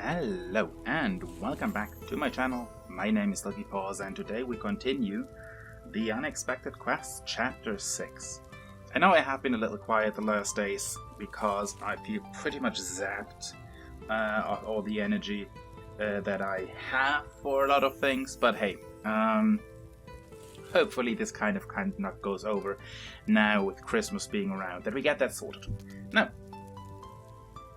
Hello and welcome back to my channel. My name is Silky Paws and today we continue the Unexpected Quest Chapter 6. I know I have been a little quiet the last days because I feel pretty much zapped of all the energy that I have for a lot of things, but hey, hopefully this kind of not goes over now with Christmas being around, that we get that sorted. Now,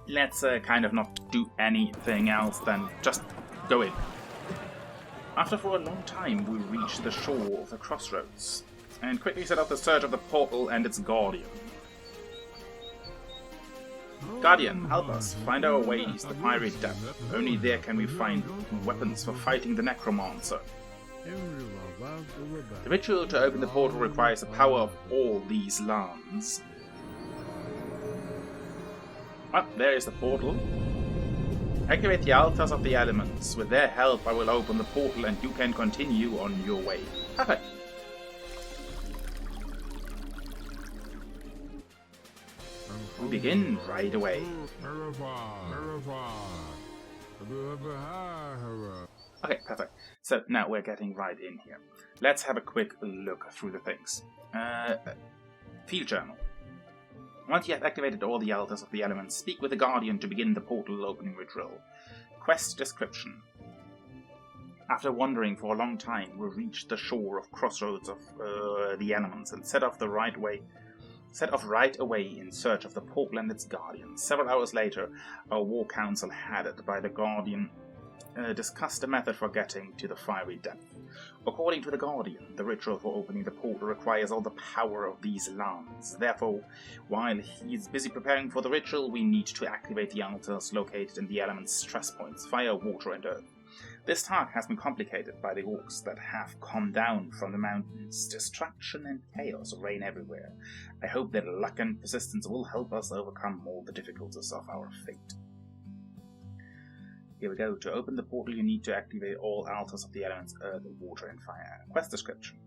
let's kind of not do anything else than just go in. After for a long time we reach the shore of the crossroads and quickly set out the search of the portal and its guardian. Guardian, help us find our way east the fiery depth. Only there can we find weapons for fighting the necromancer. The ritual to open the portal requires the power of all these lands. Ah, there is the portal. Activate the altars of the elements. With their help I will open the portal and you can continue on your way. Perfect. We begin right away. Okay, perfect. So now we're getting right in here. Let's have a quick look through the things. Field journal. Once you have activated all the altars of the elements, speak with the Guardian to begin the portal opening ritual. Quest description. After wandering for a long time, we reached the shore of crossroads of the elements and set off right away in search of the portal and its guardian. Several hours later, our war council, headed by the Guardian, discussed a method for getting to the fiery depth. According to the Guardian, the ritual for opening the portal requires all the power of these lands. Therefore, while he is busy preparing for the ritual, we need to activate the altars located in the elements' stress points, fire, water and earth. This task has been complicated by the orcs that have come down from the mountains. Destruction and chaos reign everywhere. I hope that luck and persistence will help us overcome all the difficulties of our fate. Here we go. To open the portal you need to activate all altars of the elements earth, water and fire. Quest description.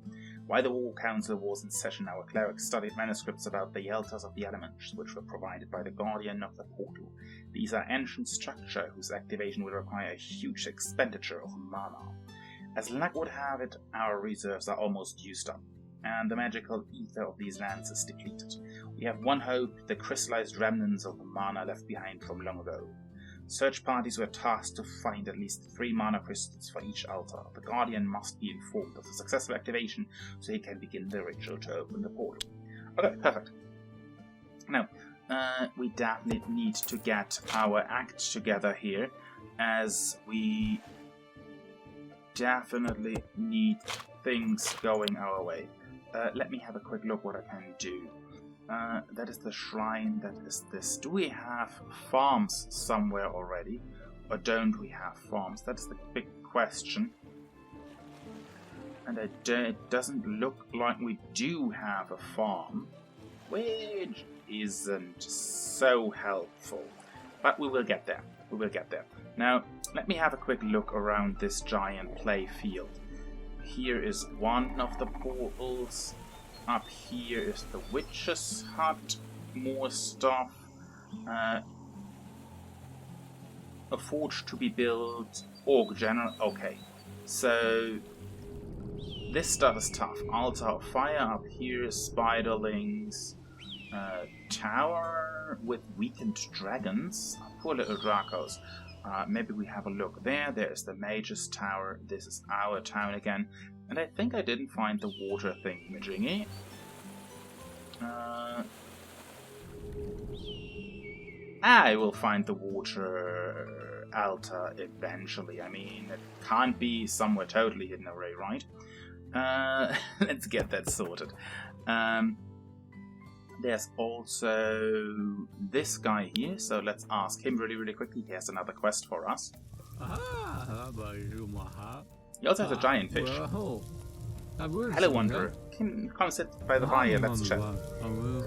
While the War Council was in session, our clerics studied manuscripts about the altars of the elements, which were provided by the Guardian of the portal. These are ancient structures whose activation will require a huge expenditure of mana. As luck would have it, our reserves are almost used up, and the magical ether of these lands is depleted. We have one hope: the crystallized remnants of the mana left behind from long ago. Search parties were tasked to find at least 3 mana crystals for each altar. The Guardian must be informed of the successful activation so he can begin the ritual to open the portal. Okay, perfect. Now, we definitely need to get our act together here, as we definitely need things going our way. Let me have a quick look what I can do. That is the shrine, that is this. Do we have farms somewhere already? Or don't we have farms? That's the big question. And it doesn't look like we do have a farm, which isn't so helpful. But we will get there. We will get there. Now, let me have a quick look around this giant play field. Here is one of the portals. Up here is the witch's hut, more stuff, a forge to be built, orc general. Okay, so this stuff is tough. Altar of fire up here, spiderlings, tower with weakened dragons, poor little Dracos. Maybe we have a look there. There's the mage's tower. This is our town again. And I think I didn't find the water thingamajiggy. I will find the water altar eventually. I mean, it can't be somewhere totally hidden away, right? Let's get that sorted. There's also this guy here, so let's ask him really quickly. He has another quest for us. He also has a giant fish. Hello, wanderer. Come sit by the fire, let's chat.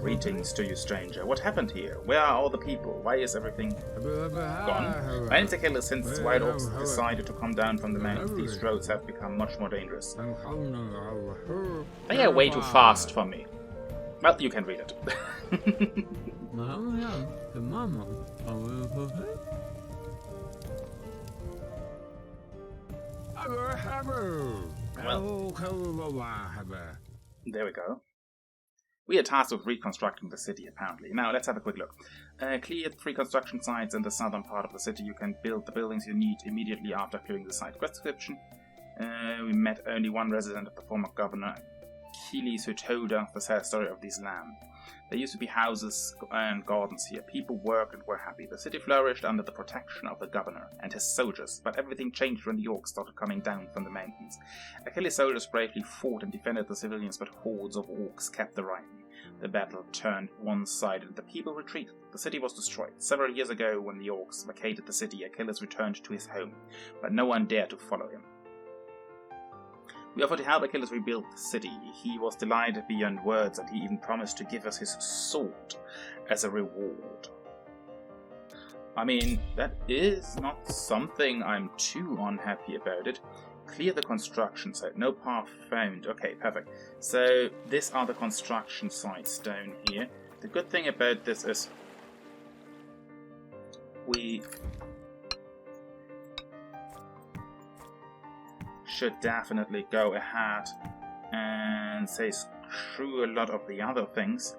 Greetings to you, stranger. What happened here? Where are all the people? Why is everything gone? My name's Achilles. Since wild orcs decided to come down from the mountains, these roads have become much more dangerous. They are way too fast for me. Well, you can read it. Well, there we go. We are tasked with reconstructing the city, apparently. Now, let's have a quick look. Clear 3 construction sites in the southern part of the city. You can build the buildings you need immediately after clearing the site. Quest description. We met only one resident of the former governor, Achilles, who told us the sad story of this land. There used to be houses and gardens here. People worked and were happy. The city flourished under the protection of the governor and his soldiers, but everything changed when the orcs started coming down from the mountains. Achilles' soldiers bravely fought and defended the civilians, but hordes of orcs kept the rising. The battle turned one-sided and the people retreated. The city was destroyed. Several years ago, when the orcs vacated the city, Achilles returned to his home, but no one dared to follow him. We offered to help Achilles rebuild the city. He was delighted beyond words, and he even promised to give us his sword as a reward. I mean, that is not something I'm too unhappy about it. Clear the construction site. No path found. Okay, perfect. So, these are the construction sites down here. The good thing about this is we should definitely go ahead and say screw a lot of the other things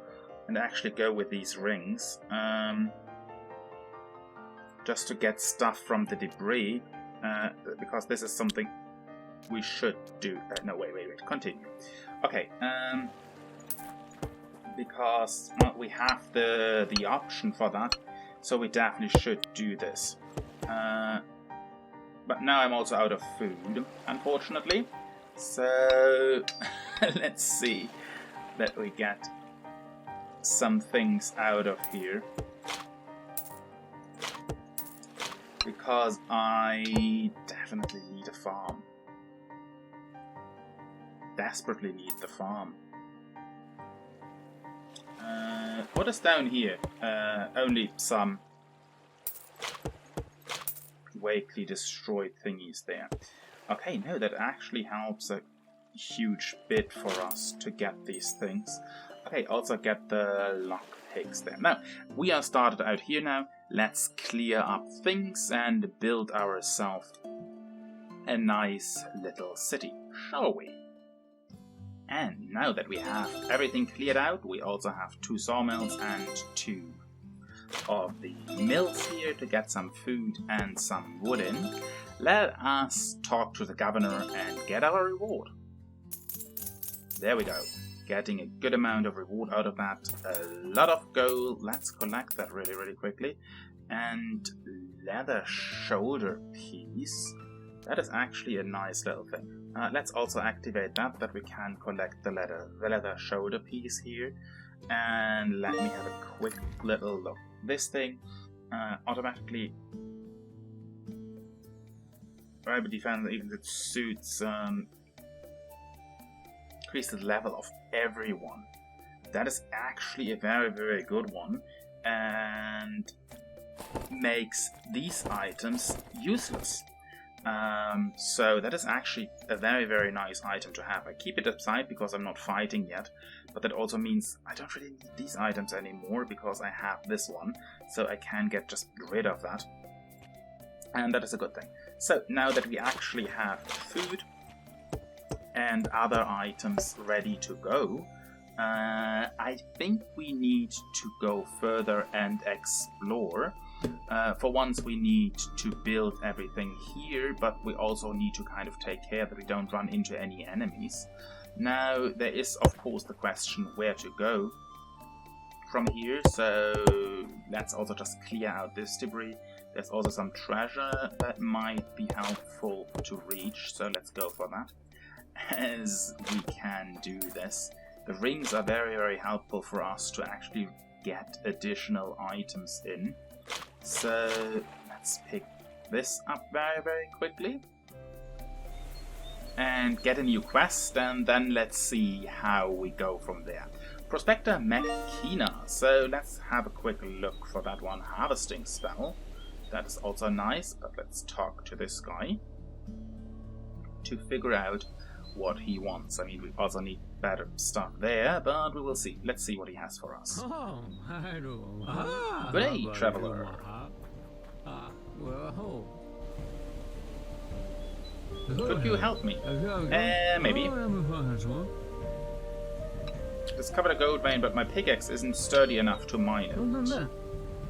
and actually go with these rings just to get stuff from the debris, because this is something we should do. No, wait, continue. Okay, because well, we have the option for that, so we definitely should do this. But now I'm also out of food, unfortunately. So let's see that we get some things out of here. Because I definitely need a farm. Desperately need the farm. What is down here? Only some vaguely destroyed thingies there. Okay, no, that actually helps a huge bit for us to get these things. Okay, also get the lockpicks there. Now, we are started out here now. Let's clear up things and build ourselves a nice little city, shall we? And now that we have everything cleared out, we also have 2 sawmills and 2 of the mills here to get some food and some wood in. Let us talk to the governor and get our reward. There we go. Getting a good amount of reward out of that. A lot of gold. Let's collect that really quickly. And leather shoulder piece. That is actually a nice little thing. Let's also activate that we can collect the leather shoulder piece here. And let me have a quick little look. This thing automatically Rival defense, even the suits increase the level of everyone. That is actually a very good one, and makes these items useless. So that is actually a very nice item to have. I keep it aside because I'm not fighting yet, but that also means I don't really need these items anymore because I have this one, so I can get just rid of that. And that is a good thing. So now that we actually have food and other items ready to go, I think we need to go further and explore. For once we need to build everything here, but we also need to kind of take care that we don't run into any enemies. Now there is of course the question where to go from here, so let's also just clear out this debris. There's also some treasure that might be helpful to reach, so let's go for that as we can do this. The rings are very helpful for us to actually get additional items in. So let's pick this up very quickly and get a new quest, and then let's see how we go from there. Prospector Mechina, so let's have a quick look for that one. Harvesting spell, that is also nice, but let's talk to this guy to figure out what he wants. I mean, we also need better stuff there, but we will see. Let's see what he has for us. Good day, traveler. Could you help me? Maybe. Discovered a gold vein, but my pickaxe isn't sturdy enough to mine it. You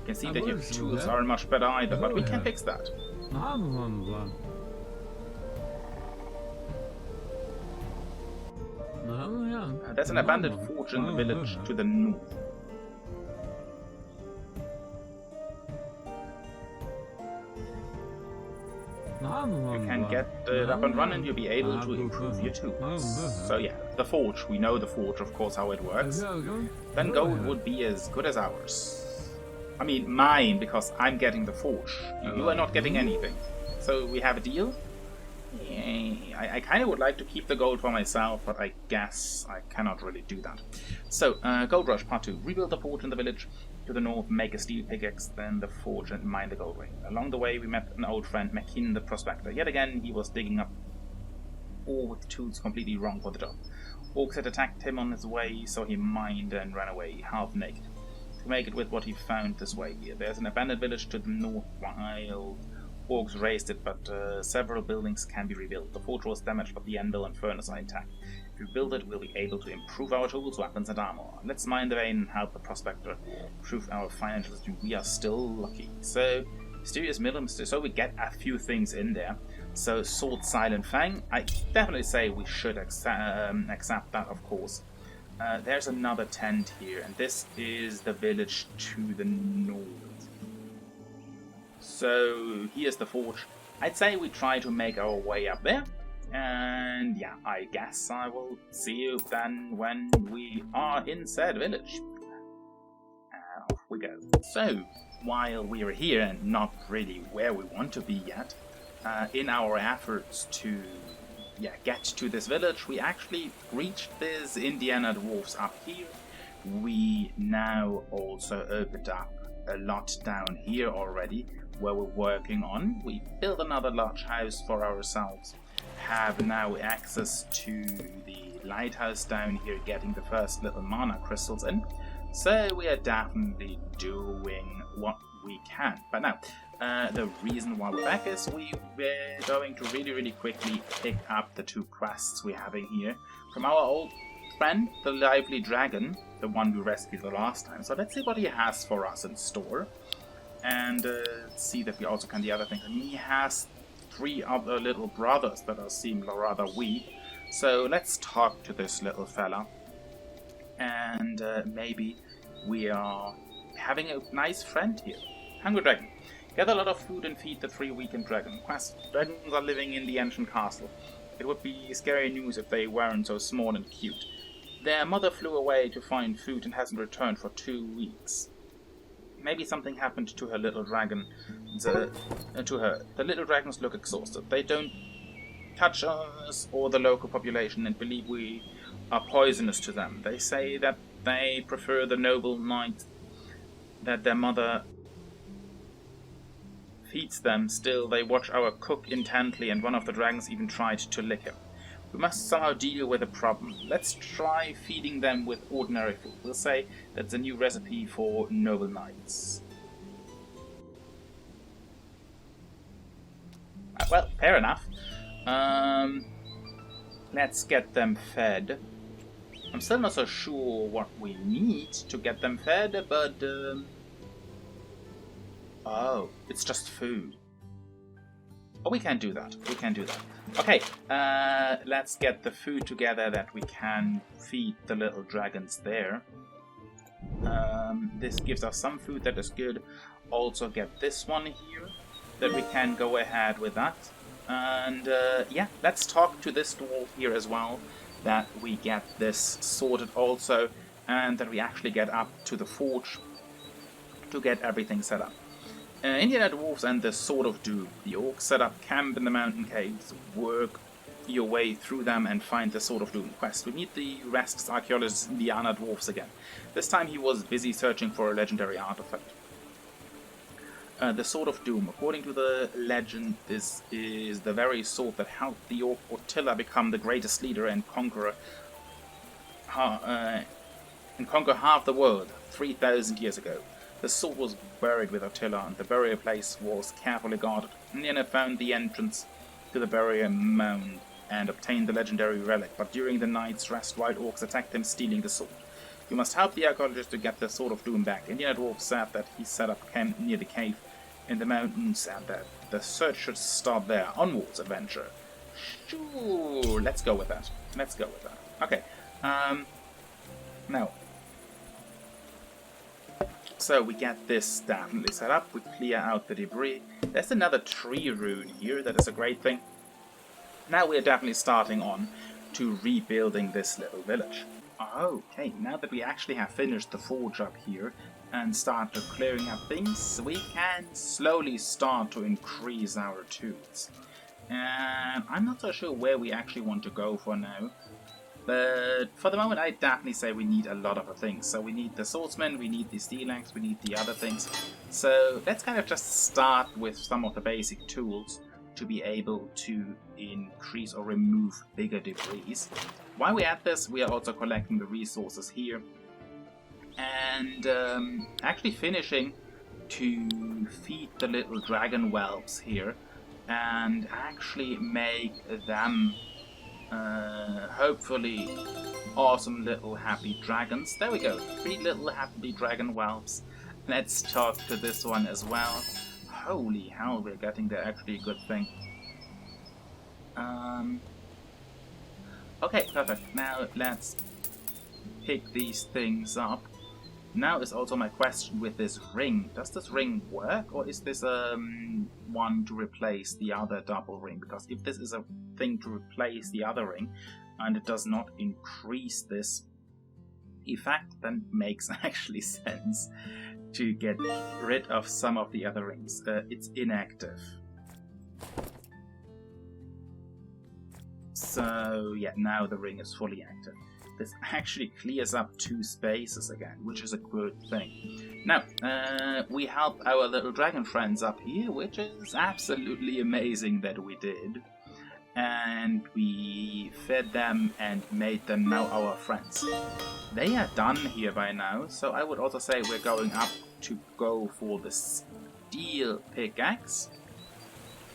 can see that your tools aren't much better either, but we can fix that. There's an abandoned forge in the village to the north. You can get it up and running, you'll be able to improve your tools. So yeah, the forge, we know the forge, of course, how it works. Then gold would be as good as ours. I mean, mine, because I'm getting the forge. You are not getting anything. So we have a deal? I kind of would like to keep the gold for myself, but I guess I cannot really do that. So, Gold Rush Part 2. Rebuild the forge in the village to the north, make a steel pickaxe, then the forge and mine the gold vein. Along the way we met an old friend, Makin the Prospector. Yet again he was digging up ore with tools completely wrong for the job. Orcs had attacked him on his way, so he mined and ran away, half naked. To make it with what he found this way here. There's an abandoned village to the north, wild orcs raised it, but several buildings can be rebuilt. The forge was damaged, but the anvil and furnace are intact. If we build it, we'll be able to improve our tools, weapons, and armor. Let's mine the vein and help the prospector improve our financials. We are still lucky. So, mysterious middle, so we get a few things in there. So, sword, silent fang. I definitely say we should accept that, of course. There's another tent here, and this is the village to the north. So, here's the forge. I'd say we try to make our way up there. And yeah, I guess I will see you then when we are in said village. Off we go. So, while we are here and not really where we want to be yet, in our efforts to get to this village, we actually reached these Indiana dwarfs up here. We now also opened up a lot down here already, where we're working on. We built another large house for ourselves, have now access to the lighthouse down here, getting the first little mana crystals in. So we are definitely doing what we can. But now, the reason why we're back is we're going to really quickly pick up the two quests we're having here from our old friend, the lively dragon, the one we rescued the last time. So let's see what he has for us in store. And see that we also can the other thing. And he has 3 other little brothers that seem rather weak. So let's talk to this little fella. And maybe we are having a nice friend here. Hungry Dragon. Gather a lot of food and feed the 3 weakened dragon. Quest. Dragons are living in the ancient castle. It would be scary news if they weren't so small and cute. Their mother flew away to find food and hasn't returned for 2 weeks. Maybe something happened to her little dragon. The little dragons look exhausted. They don't touch us or the local population and believe we are poisonous to them. They say that they prefer the noble knight that their mother feeds them. Still, they watch our cook intently, and one of the dragons even tried to lick him. We must somehow deal with the problem. Let's try feeding them with ordinary food. We'll say that's a new recipe for noble knights. Well, fair enough. Let's get them fed. I'm still not so sure what we need to get them fed, but... Oh, it's just food. Oh, we can do that. We can do that. Okay, let's get the food together that we can feed the little dragons there. This gives us some food that is good. Also get this one here, that we can go ahead with that. And yeah, let's talk to this dwarf here as well, that we get this sorted also, and that we actually get up to the forge to get everything set up. Indiana dwarves and the Sword of Doom. The orcs set up camp in the mountain caves. Work your way through them and find the Sword of Doom quest. We meet the restless archaeologist Indiana dwarfs again. This time he was busy searching for a legendary artifact. The Sword of Doom. According to the legend, this is the very sword that helped the orc Attila become the greatest leader and conquer half the world 3,000 years ago. The sword was buried with Attila, and the burial place was carefully guarded. Indiana found the entrance to the barrier mound and obtain the legendary relic, but during the night's rest, wild orcs attacked him, stealing the sword. You must help the archaeologist to get the Sword of Doom back. Indiana Dwarf said that he set up camp near the cave in the mountains and that the search should start there. Onwards, adventure. Sure, let's go with that. Let's go with that. Okay, now. So we get this definitely set up, we clear out the debris. There's another tree rune here, that is a great thing. Now we're definitely starting on to rebuilding this little village. Okay, now that we actually have finished the forge up here and started clearing up things, we can slowly start to increase our tools. And I'm not so sure where we actually want to go for now. But for the moment, I definitely say we need a lot of things. So we need the swordsman, we need the steel axe, we need the other things. So let's kind of just start with some of the basic tools to be able to increase or remove bigger debris. While we're at this, we are also collecting the resources here. And actually finishing to feed the little dragon whelps here. And actually make them hopefully awesome little happy dragons. There we go, 3 little happy dragon whelps. Let's talk to this one as well. Holy hell, we're getting there, actually a good thing. Okay, perfect. Now let's pick these things up. Now is also my question with this ring. Does this ring work, or is this one to replace the other double ring? Because if this is a thing to replace the other ring, and it does not increase this effect, then makes actually sense to get rid of some of the other rings. It's inactive. So yeah, now the ring is fully active. This actually clears up 2 spaces again, which is a good thing. Now, we help our little dragon friends up here, which is absolutely amazing that we did. And we fed them and made them now our friends. They are done here by now, so I would also say we're going up to go for the steel pickaxe.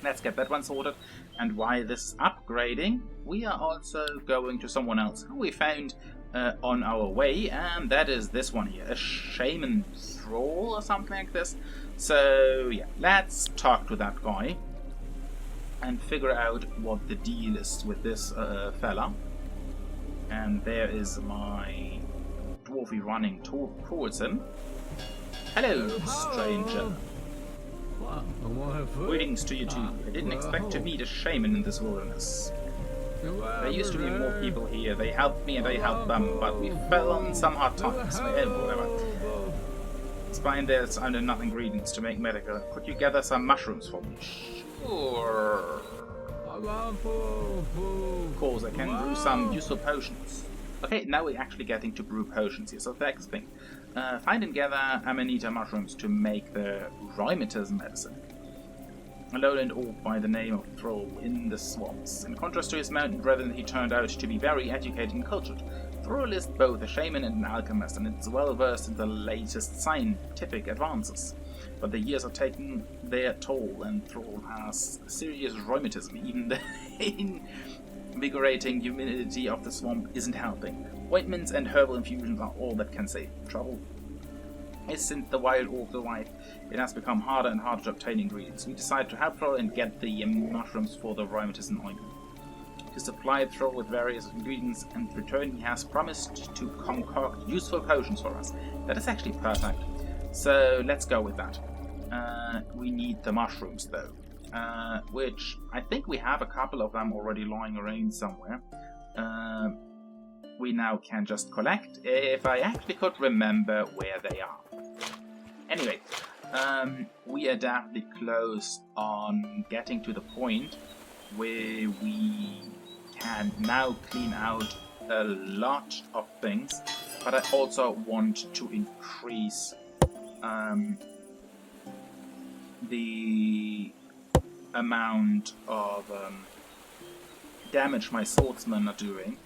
Let's get that one sorted. And while this is upgrading, we are also going to someone else who we found on our way, and that is this one here, a shaman thrall or something like this. So yeah, let's talk to that guy and figure out what the deal is with this fella. And there is my dwarfy running towards him. Hello, stranger. Greetings to you too. I didn't expect to meet a shaman in this wilderness. There used to be more people here. They helped me and I helped them, but we fell on some hard times. Whatever. Spine there's under enough ingredients to make medical. Could you gather some mushrooms for me? Sure. Of course, I can brew some useful potions. Okay, now we're actually getting to brew potions here. So the next thing. Find and gather amanita mushrooms to make the rheumatism medicine. A lowland orc by the name of Thrall in the swamps. In contrast to his mountain brethren, he turned out to be very educated and cultured. Thrall is both a shaman and an alchemist, and is well versed in the latest scientific advances. But the years are taking their toll, and Thrall has serious rheumatism. Even the invigorating humidity of the swamp isn't helping. Ointments and herbal infusions are all that can save trouble. Since the wild orc arrived, it has become harder and harder to obtain ingredients. We decided to help Thrall and get the mushrooms for the rheumatism ointment. He supplied Thrall with various ingredients, and in return he has promised to concoct useful potions for us. That is actually perfect. So let's go with that. We need the mushrooms though, which I think we have a couple of them already lying around somewhere. We now can just collect, if I actually could remember where they are. Anyway, we are definitely close on getting to the point where we can now clean out a lot of things, but I also want to increase the amount of damage my swordsmen are doing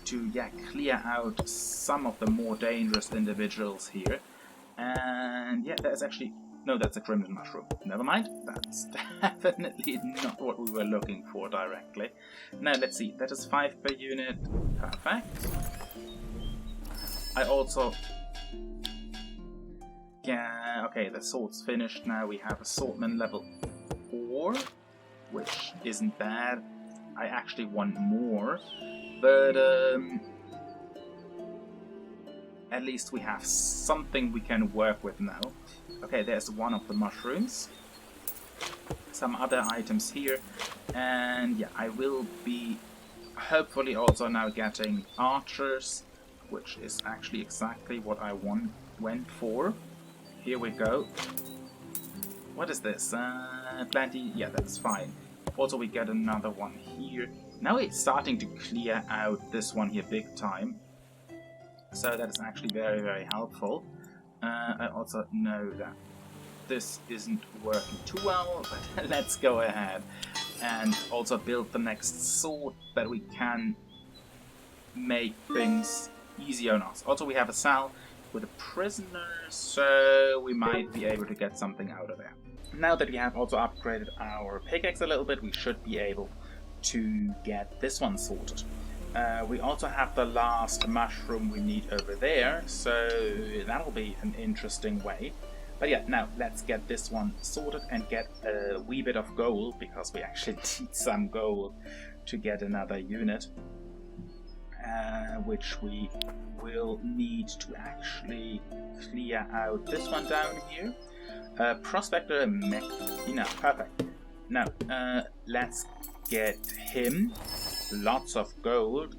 to clear out some of the more dangerous individuals here. And yeah, there's actually No, that's a crimson mushroom. Never mind. That's definitely not what we were looking for directly. Now, let's see. That is 5 per unit. Perfect. I also... Yeah, okay, the sword's finished. Now we have assortment level 4, which isn't bad. I actually want more, but at least we have something we can work with now. Okay, there's one of the mushrooms. Some other items here. And yeah, I will be hopefully also now getting archers, which is actually exactly what I went for. Here we go. What is this? Plenty? Yeah, that's fine. Also, we get another one here. Now it's starting to clear out this one here big time. So that is actually very, very helpful. I also know that this isn't working too well, but let's go ahead and also build the next sword that we can make things easier on us. Also, we have a cell with a prisoner, so we might be able to get something out of there. Now that we have also upgraded our pickaxe a little bit, we should be able to get this one sorted. We also have the last mushroom we need over there, so that'll be an interesting way. But yeah, now let's get this one sorted and get a wee bit of gold, because we actually need some gold to get another unit, which we will need to actually clear out this one down here. Prospector perfect. Now, let's get him. Lots of gold,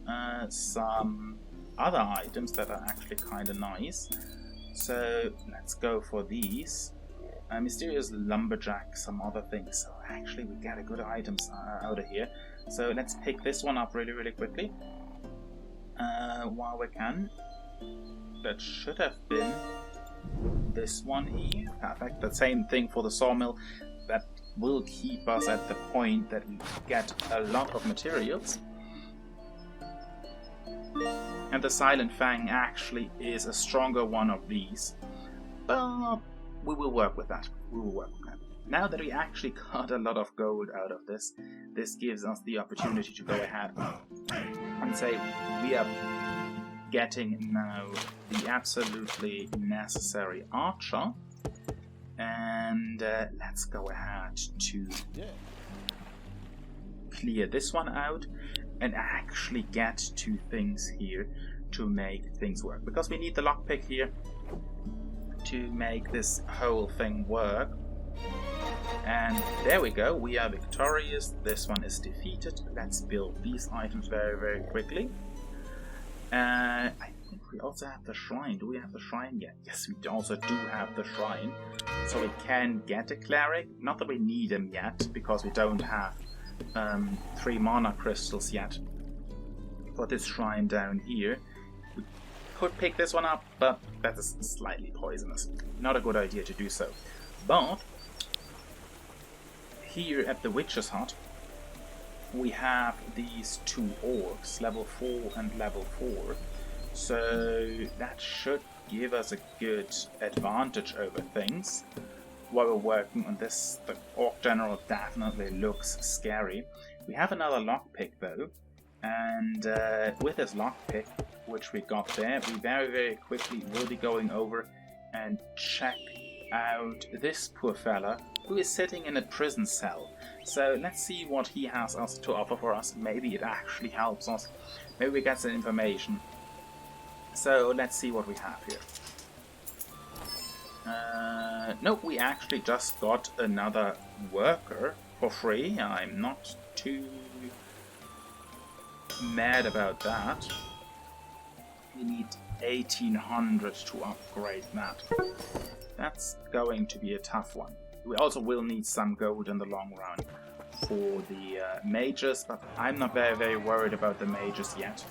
some other items that are actually kind of nice. So let's go for these. Mysterious lumberjack, some other things. So actually we get a good items out of here. So let's pick this one up really, really quickly. While we can. That should have been this one here. Perfect. The same thing for the sawmill. That will keep us at the point that we get a lot of materials. And the Silent Fang actually is a stronger one of these. But we will work with that. Now that we actually got a lot of gold out of this, this gives us the opportunity to go ahead and say we are getting now the absolutely necessary archer. And let's go ahead to clear this one out and actually get to things here to make things work. Because we need the lockpick here to make this whole thing work. And there we go, we are victorious. This one is defeated. Let's build these items very, very quickly. I think we also have the shrine. Do we have the shrine yet? Yes, we also do have the shrine. So we can get a cleric. Not that we need him yet, because we don't have 3 mana crystals yet for this shrine down here. We could pick this one up, but that is slightly poisonous. Not a good idea to do so. But here at the witch's hut, we have these 2 orcs, level 4 and level 4. So that should give us a good advantage over things. While we're working on this, the Orc General definitely looks scary. We have another lockpick though, and with this lockpick, which we got there, we very, very quickly will be going over and check out this poor fella who is sitting in a prison cell. So let's see what he has to offer for us. Maybe it actually helps us. Maybe we get some information. So let's see what we have here. Nope, we actually just got another worker for free. I'm not too mad about that. We need 1800 to upgrade that. That's going to be a tough one. We also will need some gold in the long run for the mages, but I'm not very, very worried about the mages yet.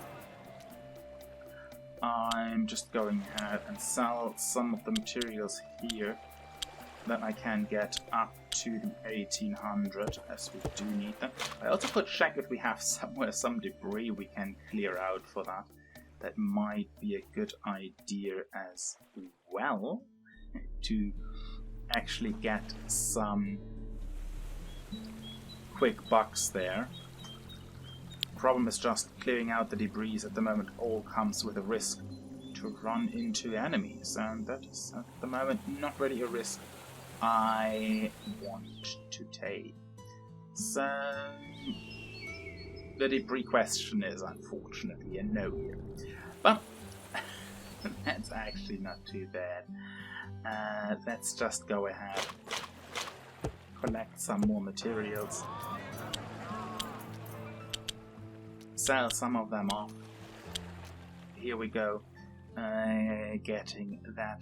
I'm just going ahead and sell some of the materials here that I can get up to the 1800, as we do need them. I also could check if we have somewhere some debris we can clear out for that. That might be a good idea as well, to actually get some quick bucks there. Problem is just clearing out the debris at the moment all comes with a risk to run into enemies, and that is at the moment not really a risk I want to take. So the debris question is unfortunately a no here. But that's actually not too bad. Let's just go ahead, collect some more materials, sell some of them off. Here we go, getting that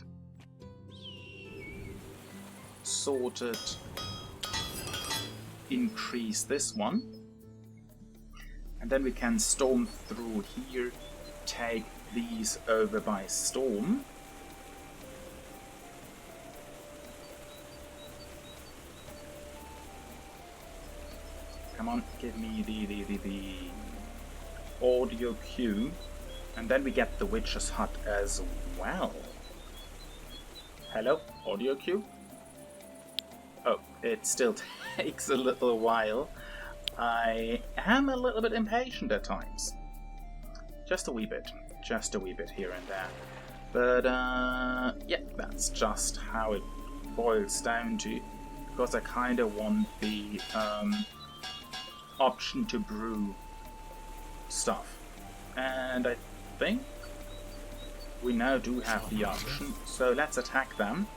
sorted. Increase this one, and then we can storm through here, take these over by storm. Come on, give me the audio cue, and then we get the witch's hut as well. Hello, audio cue? Oh, it still takes a little while. I am a little bit impatient at times. Just a wee bit here and there. But yeah, that's just how it boils down to, because I kind of want the option to brew stuff. And I think we now do have the option, so let's attack them.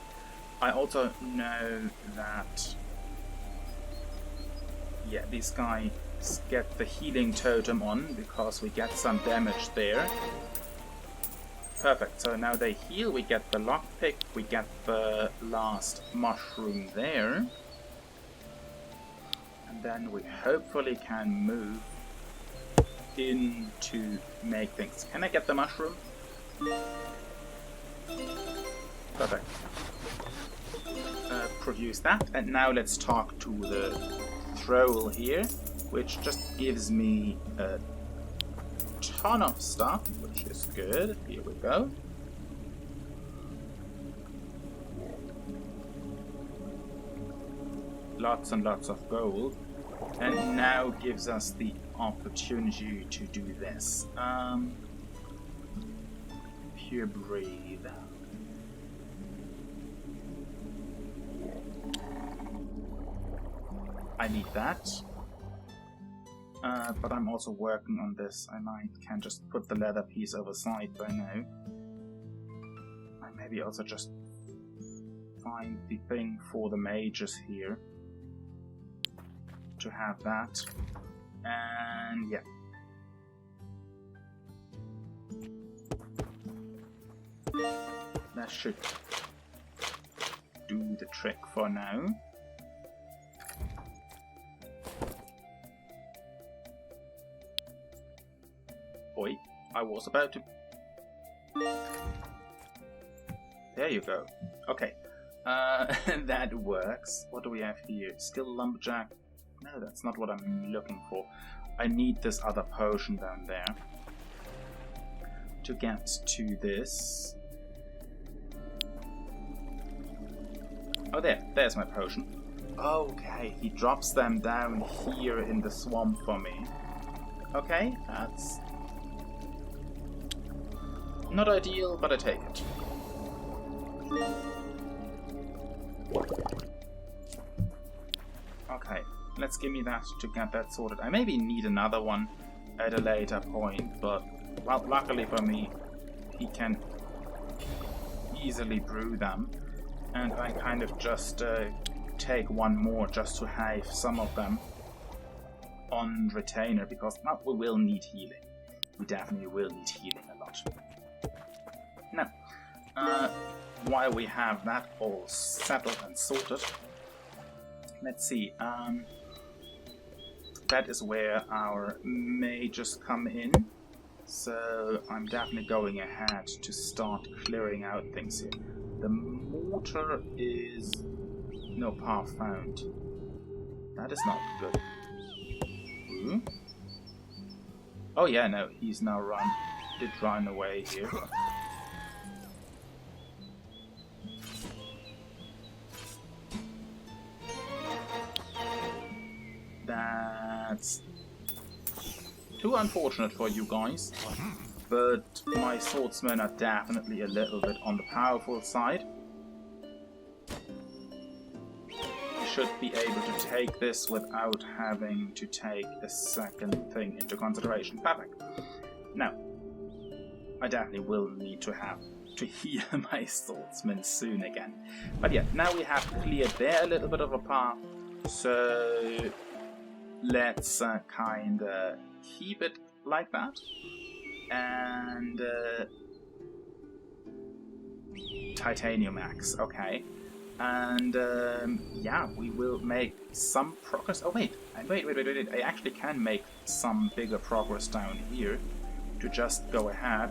I also know that, yeah, these guys get the healing totem on because we get some damage there. Perfect, so now they heal, we get the lockpick, we get the last mushroom there. And then we hopefully can move in to make things. Can I get the mushroom? Perfect. Produce that, and now let's talk to the troll here, which just gives me a ton of stuff, which is good. Here we go. Lots and lots of gold, and now gives us the opportunity to do this. Pure breathe. I need that, but I'm also working on this. I can just put the leather piece overside by now. I maybe also just find the thing for the mages here to have that, and yeah. That should do the trick for now. Oi, I was about to... There you go. Okay. That works. What do we have here? Skill lumberjack. No, that's not what I'm looking for. I need this other potion down there to get to this. Oh, there's my potion. Okay, he drops them down here in the swamp for me. Okay, that's not ideal, but I take it. Okay, let's give me that to get that sorted. I maybe need another one at a later point, but, well, luckily for me, he can easily brew them. And I kind of just take one more just to have some of them on retainer, because, well, we will need healing. We definitely will need healing a lot. Now, while we have that all settled and sorted, let's see. That is where our mages come in. So I'm definitely going ahead to start clearing out things here. The mortar is no path found. That is not good. Ooh. Oh yeah, no, he's now did run away here. That's too unfortunate for you guys, but my swordsmen are definitely a little bit on the powerful side. Should be able to take this without having to take a second thing into consideration. Perfect. Now, I definitely will need to have to heal my swordsman soon again. But yeah, now we have cleared there a little bit of a path, so let's kinda keep it like that. And titanium axe, okay. And yeah, we will make some progress. Oh wait, I actually can make some bigger progress down here to just go ahead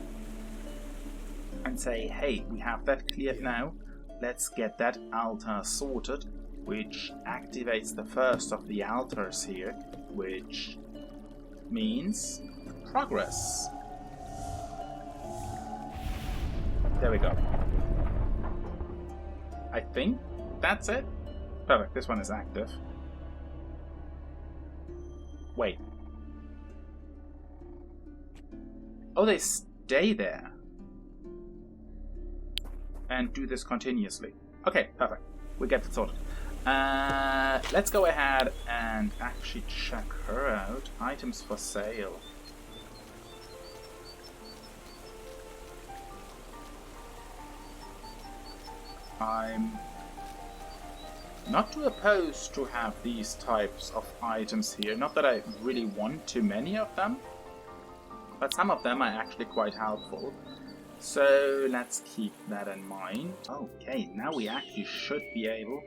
and say, hey, we have that cleared now. Let's get that altar sorted, which activates the first of the altars here, which means progress. There we go. I think that's it. Perfect, this one is active. Wait. Oh, they stay there. And do this continuously. Okay, perfect. We get it sorted. Let's go ahead and actually check her out. Items for sale. I'm not too opposed to have these types of items here. Not that I really want too many of them, but some of them are actually quite helpful. So let's keep that in mind. Okay, now we actually should be able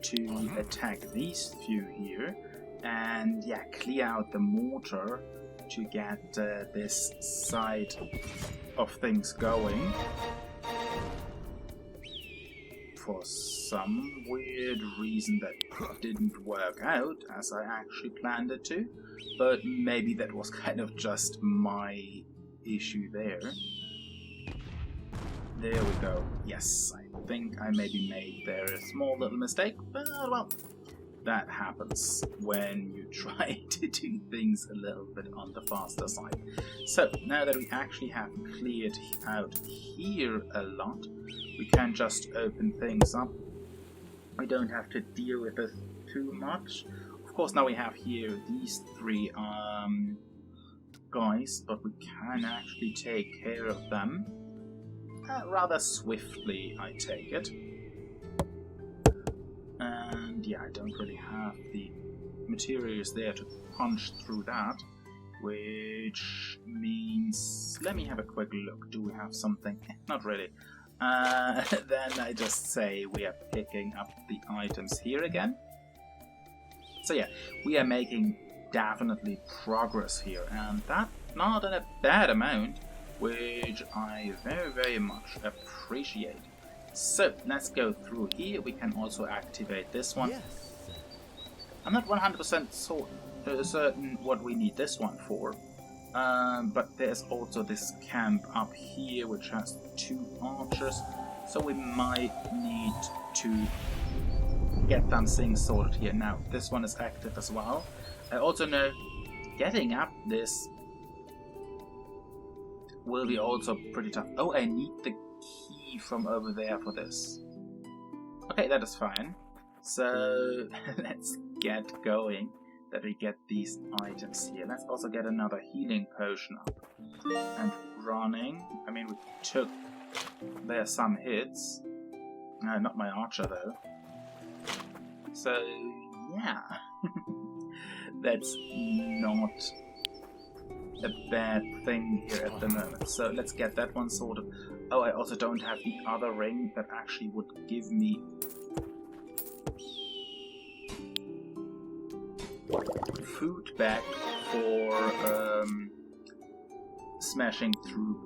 to attack these few here and yeah, clear out the mortar to get this side of things going. For some weird reason that didn't work out as I actually planned it to, but maybe that was kind of just my issue there. There we go. Yes, I think I maybe made there a small little mistake, but well, that happens when you try to do things a little bit on the faster side. So, now that we actually have cleared out here a lot, we can just open things up. We don't have to deal with this too much. Of course, now we have here these three guys, but we can actually take care of them rather swiftly, I take it. And yeah, I don't really have the materials there to punch through that, which means, let me have a quick look. Do we have something? Not really. Then I just say we are picking up the items here again. So yeah, we are making definitely progress here, and that not in a bad amount, which I very, very much appreciate. So let's go through here. We can also activate this one. Yes. I'm not 100% certain what we need this one for. But there's also this camp up here which has 2 archers, so we might need to get them things sorted here. Now, this one is active as well. I also know getting up this will be also pretty tough. Oh, I need the key from over there for this. Okay, that is fine. So, let's get going. That we get these items here. Let's also get another healing potion up. And running. I mean, we took there some hits. Not my archer though. So, yeah. That's not a bad thing here at the moment. So let's get that one sorted. Oh, I also don't have the other ring that actually would give me food back for smashing through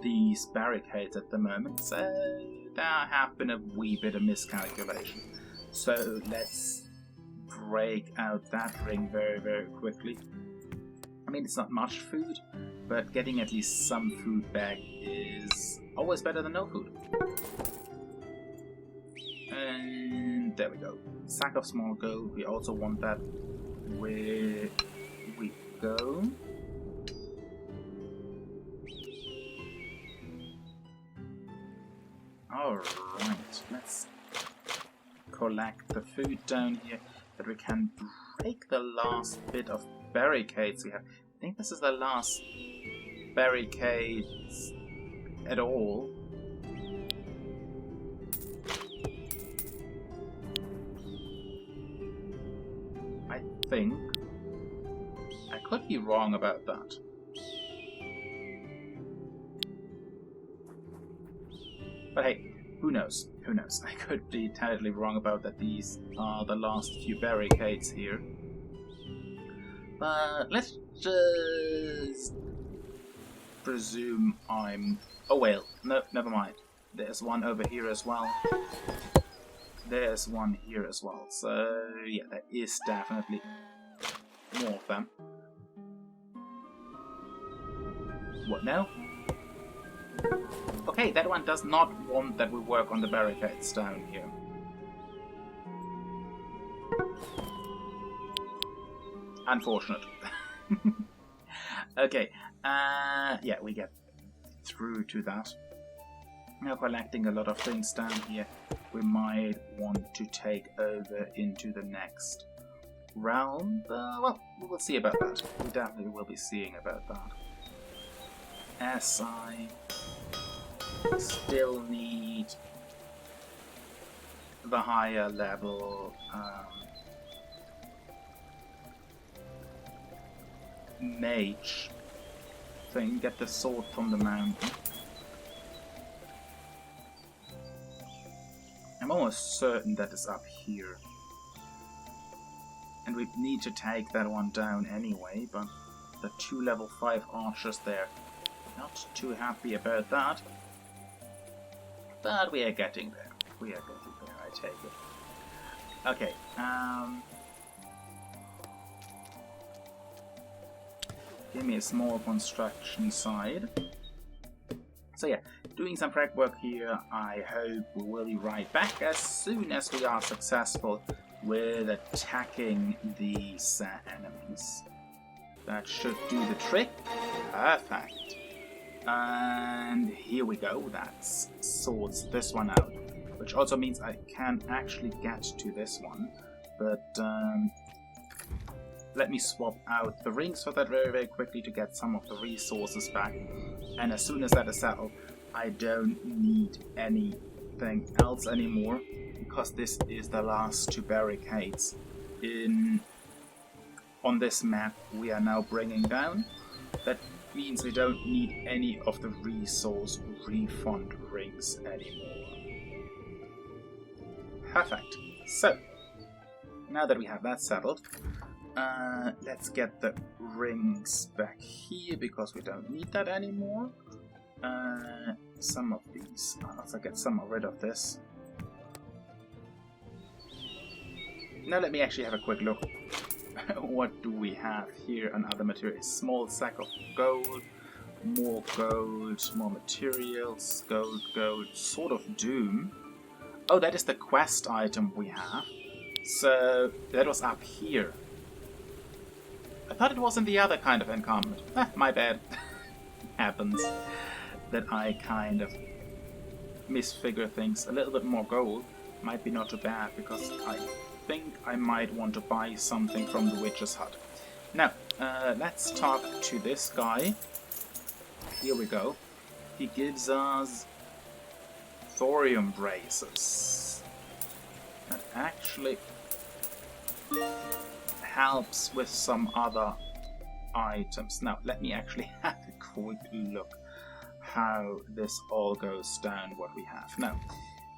these barricades at the moment. So there have been a wee bit of miscalculation. So let's break out that ring very, very quickly. I mean, it's not much food, but getting at least some food back is always better than no food. And there we go. Sack of small gold, we also want that. where we go. Alright, let's collect the food down here that we can break the last bit of barricades we have. I think this is the last barricades at all. I think. I could be wrong about that. But hey, who knows? Who knows? I could be totally wrong about that. These are the last few barricades here. But let's just presume I'm... Oh well, no, never mind. There's one over here as well. There's one here as well. So yeah, there is definitely more of them. What now? Okay, that one does not want that we work on the barricades down here. Unfortunate. Okay, yeah, we get through to that. Now collecting a lot of things down here, we might want to take over into the next realm. Well, we will see about that. We definitely will be seeing about that. As I still need the higher level mage thing, get the sword from the mountain. I'm almost certain that it's up here. And we need to take that one down anyway, but the 2 level 5 archers there, not too happy about that. But we are getting there. We are getting there, I take it. Okay, give me a small construction side. So yeah, doing some prep work here. I hope we will be right back as soon as we are successful with attacking these enemies. That should do the trick. Perfect. And here we go. That sorts this one out. Which also means I can actually get to this one. But let me swap out the rings for that very, very quickly to get some of the resources back. And as soon as that is settled, I don't need anything else anymore, because this is the last 2 barricades on this map we are now bringing down. That means we don't need any of the resource refund rings anymore. Perfect. So, now that we have that settled, let's get the rings back here, because we don't need that anymore. Some of these, let's get some rid of this. Now let me actually have a quick look. What do we have here on other materials? Small sack of gold, more materials, gold, Sword of Doom. Oh, that is the quest item we have. So, that was up here. I thought it was in the other kind of encampment. My bad. Happens that I kind of misfigure things. A little bit more gold might be not too bad, because I think I might want to buy something from the witch's hut. Now, let's talk to this guy. Here we go. He gives us thorium braces. That actually helps with some other items. Now, let me actually have a quick look how this all goes down, what we have. Now,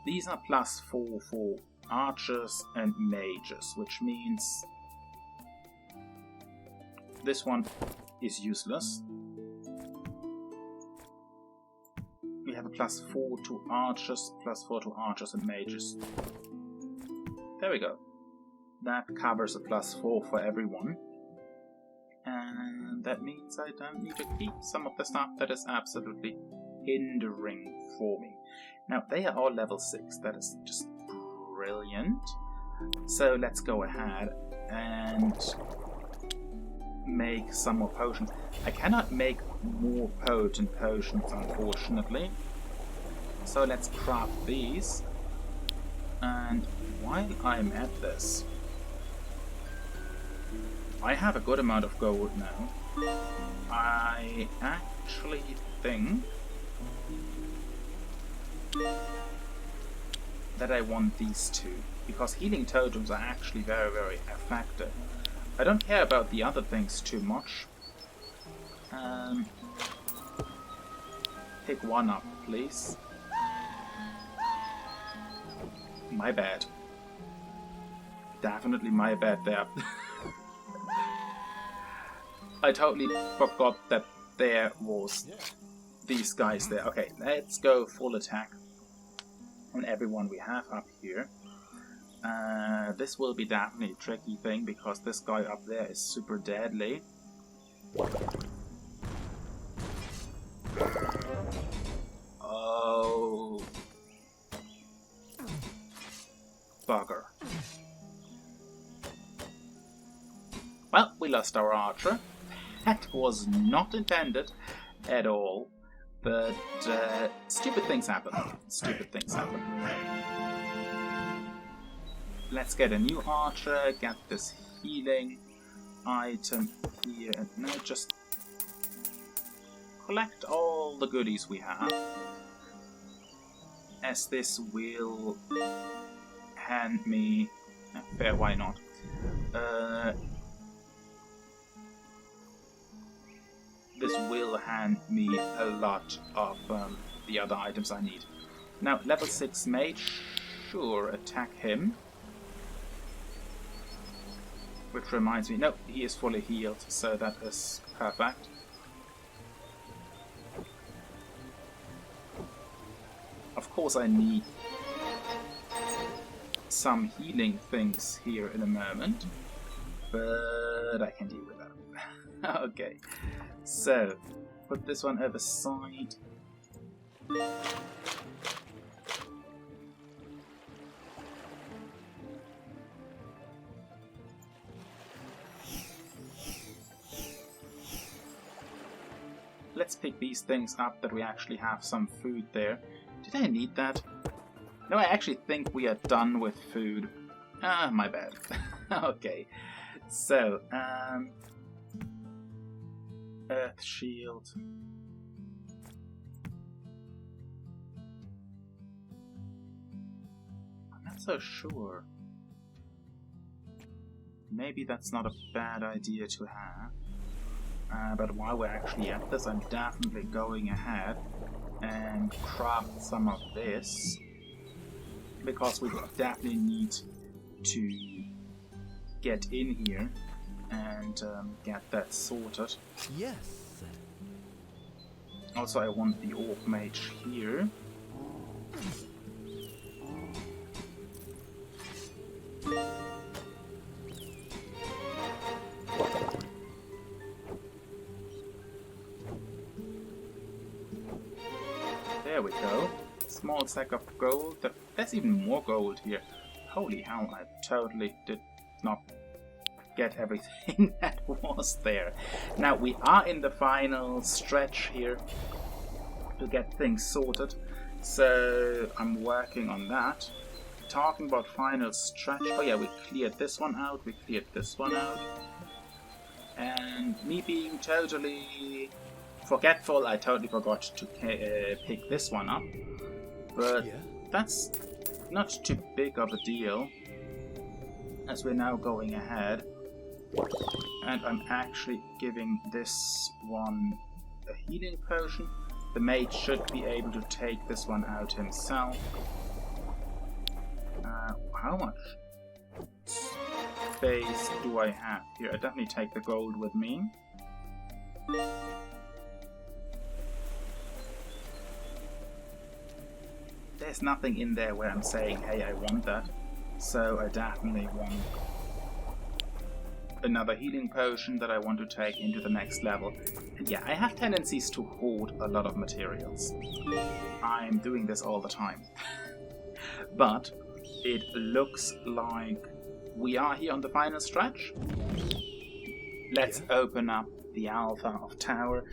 these are +4 for archers and mages, which means this one is useless. We have a +4 to archers, +4 to archers and mages. There we go. That covers a +4 for everyone. And that means I don't need to keep some of the stuff that is absolutely hindering for me. Now, they are all level 6. That is just brilliant. So let's go ahead and make some more potions. I cannot make more potent potions, unfortunately. So let's craft these. And while I'm at this, I have a good amount of gold now. I actually think that I want these two, because healing totems are actually very, very effective. I don't care about the other things too much. Pick one up, please. My bad. Definitely my bad there. I totally forgot that there was these guys there. Okay, let's go full attack on everyone we have up here. This will be definitely a tricky thing because this guy up there is super deadly. Oh, bugger. Well, we lost our archer. That was not intended at all, but stupid things happen. Stupid things happen. Let's get a new archer, get this healing item here, and now just collect all the goodies we have, as this will hand me... fair, why not? This will hand me a lot of the other items I need. Now, level 6 mage, sure, attack him. Which reminds me, no, he is fully healed, so that is perfect. Of course I need some healing things here in a moment, but I can deal with that. Okay, so put this one over side. Let's pick these things up that we actually have some food there. Did I need that? No, I actually think we are done with food. Ah, my bad. Okay, so, Earth Shield. I'm not so sure. Maybe that's not a bad idea to have. But while we're actually at this, I'm definitely going ahead and craft some of this, because we definitely need to get in here and get that sorted. Yes. Also, I want the Orc Mage here. There we go. Small sack of gold. There's even more gold here. Holy hell, I totally did not get everything that was there. Now, we are in the final stretch here to get things sorted. So, I'm working on that. Talking about final stretch. Oh yeah, we cleared this one out. We cleared this one out. And me being totally forgetful, I totally forgot to pick this one up, but that's not too big of a deal, as we're now going ahead, and I'm actually giving this one a healing potion. The mage should be able to take this one out himself. How much space do I have here? I definitely take the gold with me. There's nothing in there where I'm saying, hey, I want that. So I definitely want another healing potion that I want to take into the next level. And yeah, I have tendencies to hoard a lot of materials. I'm doing this all the time. But it looks like we are here on the final stretch. let's open up the Alpha of Tower.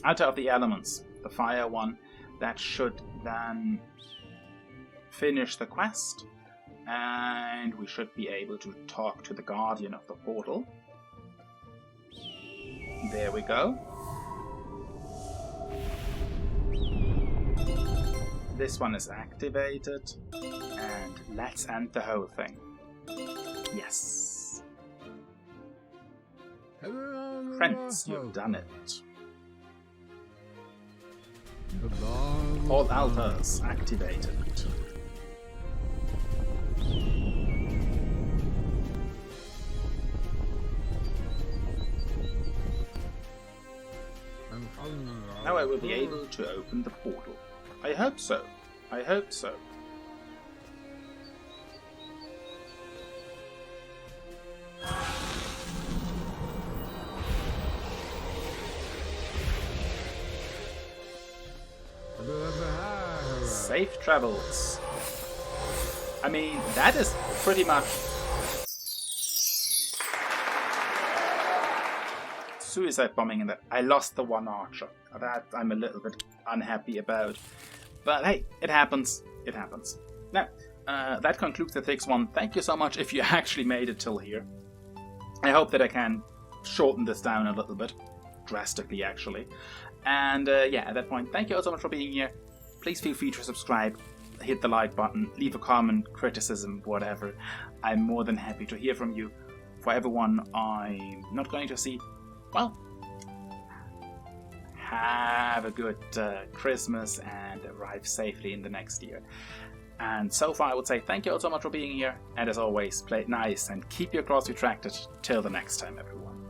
Altar of the Elements, the fire one. That should then finish the quest. And we should be able to talk to the Guardian of the Portal. There we go. This one is activated. And let's end the whole thing. Yes. Friends, you've done it. All altars activated. Now I will be able to open the portal. I hope so. I hope so. Safe travels. I mean, that is pretty much suicide bombing in that. I lost the one archer. That I'm a little bit unhappy about. But hey, it happens. It happens. Now, that concludes the Fix 1. Thank you so much if you actually made it till here. I hope that I can shorten this down a little bit. Drastically, actually. And yeah, at that point, thank you all so much for being here. Please feel free to subscribe, hit the like button, leave a comment, criticism, whatever. I'm more than happy to hear from you. For everyone I'm not going to see, well, have a good Christmas and arrive safely in the next year. And so far I would say thank you all so much for being here, and as always, play it nice and keep your claws retracted till the next time, everyone.